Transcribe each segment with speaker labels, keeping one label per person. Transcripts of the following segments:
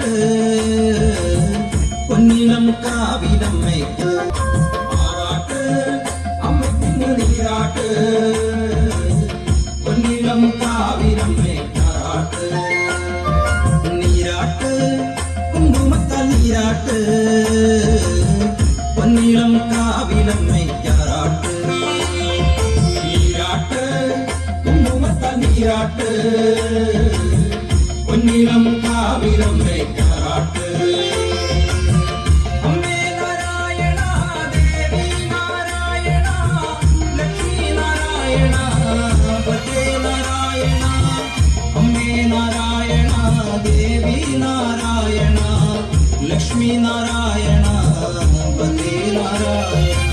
Speaker 1: நீராட்டு பொன்னிலம் காவிலம்மைக்கு ஆராட்டு அம்மைக்கு நீராட்டு பொன்னிலம் காவிலம்மைக்கு ஆராட்டு நீராட்டு குங்குமத்தால் நீராட்டு பொன்னிலம் காவிலம்மைக்கு ஆராட்டு நீராட்டு குங்குமத்தால் நீராட்டு பொன்னிலம் காவிலம்மைக்கு ஆராட்டு लक्ष्मी नारायण वंदे नारायण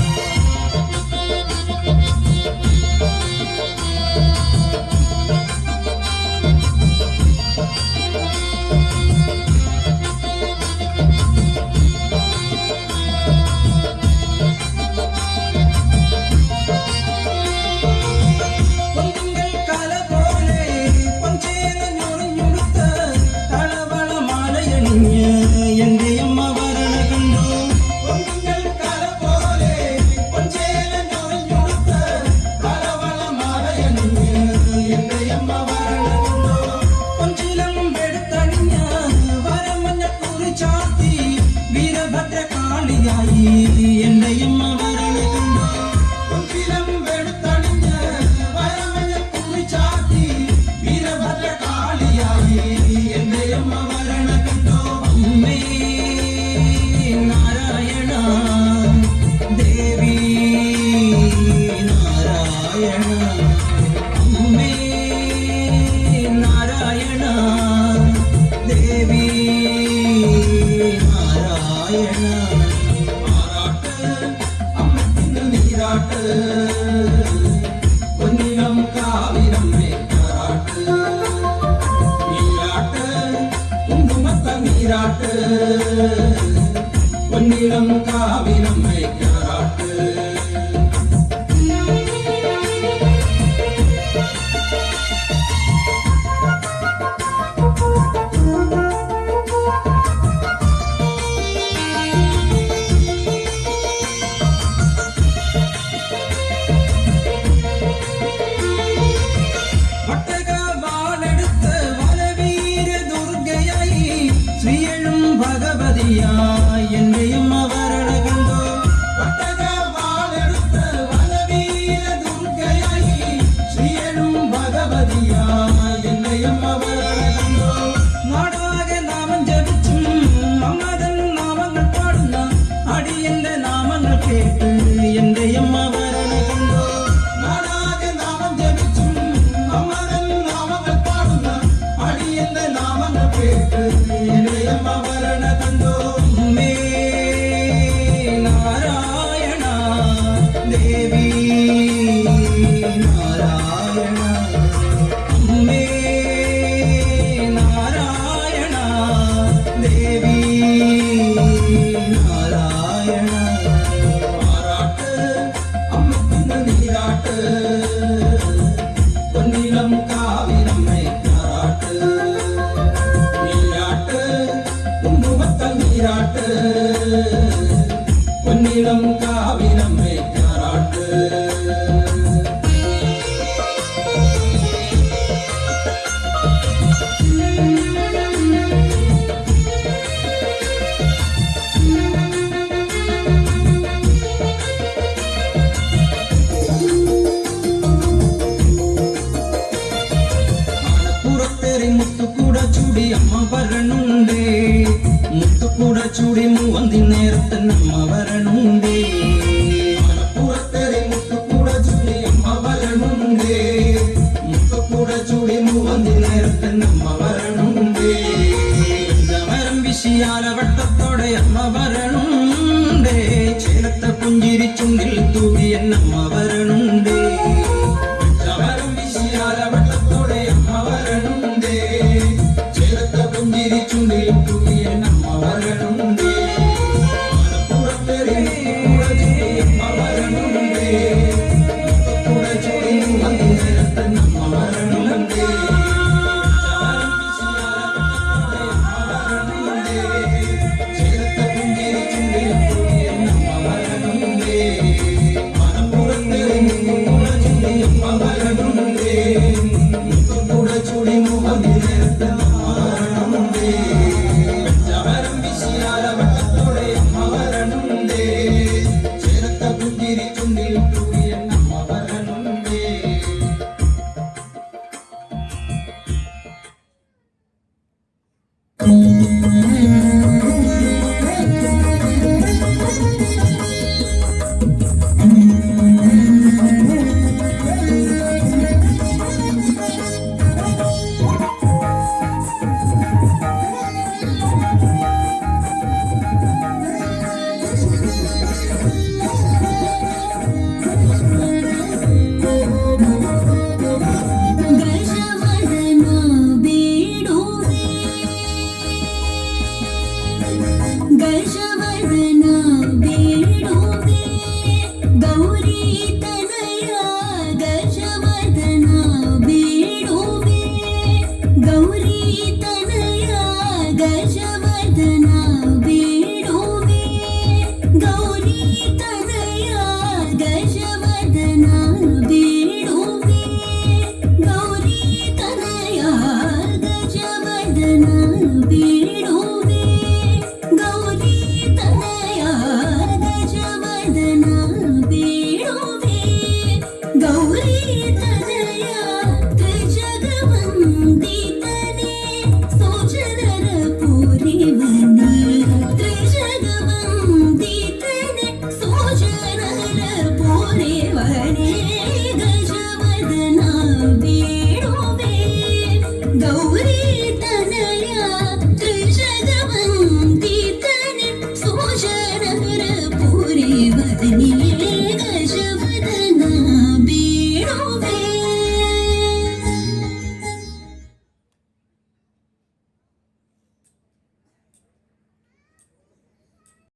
Speaker 1: பொன்னிலம் காவிலம்மைக்கு ஆராட்டு நீராட்டு குங்குமத்தால் நீராட்டு பொன்னிலம் காவிலம்மைக்கு ஆராட்டு என்னையும் அவரண கண்டோ பட்டகவாளெடுத்த வலவீர துர்க்கையாய் ஸ்ரீயனும் பகவதியா என்னையும் அவரண கண்டோ நாடாக நாமம் ஜபிச்சும் அம்மதன் நாமங்கள் பாடுனா அடி என்ற நாமங்கள் கேட்டு என்னையும் அவரண கண்டோ நாடாக நாமம் ஜபிச்சும் அம்மதன் நாமங்கள் பாடுனா அடி என்ற நாமங்கள் கேட்டு என்னையும் அவரண கண்டோ देवी नारायण अम्मे नारायण देवी नारायण आराट अम्मक्कु नीराट பொன்னிலம் காவிலம்மைக்கு ஆராட்டு நீராட்டு குங்குமத்தால் நீராட்டு பொன்னிலம் காவிலம்மைக்கு ஆராட்டு ముత్తు కూడా చూడి అమ్మ వరణుండే ముత్తు కూడా చూడి మూవంది నేరత నమ్మ వరణుండే ముత్తు కూడా చూడి అమ్మ వరణుండే ముత్తు కూడా చూడి మూవంది నేరత నమ్మ వరణుండే വരം വിശിയാല വട്ടത്തോടെ അമ്മ വരണുണ്ടേ ചേലത്ത പുഞ്ചിരി ചുണ്ടിൽ തൂകി എന്നമ്മ വരണുണ്ടേ വരം വിശിയാല വട്ടത്തോടെ അമ്മ വരണുണ്ടേ ചേലത്ത പുഞ്ചിരി ചുണ്ടിൽ തൂകി എന്നമ്മ വരണുണ്ടേ അമ്മ വരണുണ്ടേ കൂടെ ചൂടി വന്നു നേരത്തെ നമ്മ വരണുണ്ടേ
Speaker 2: ಗೌರಿ ತನಯ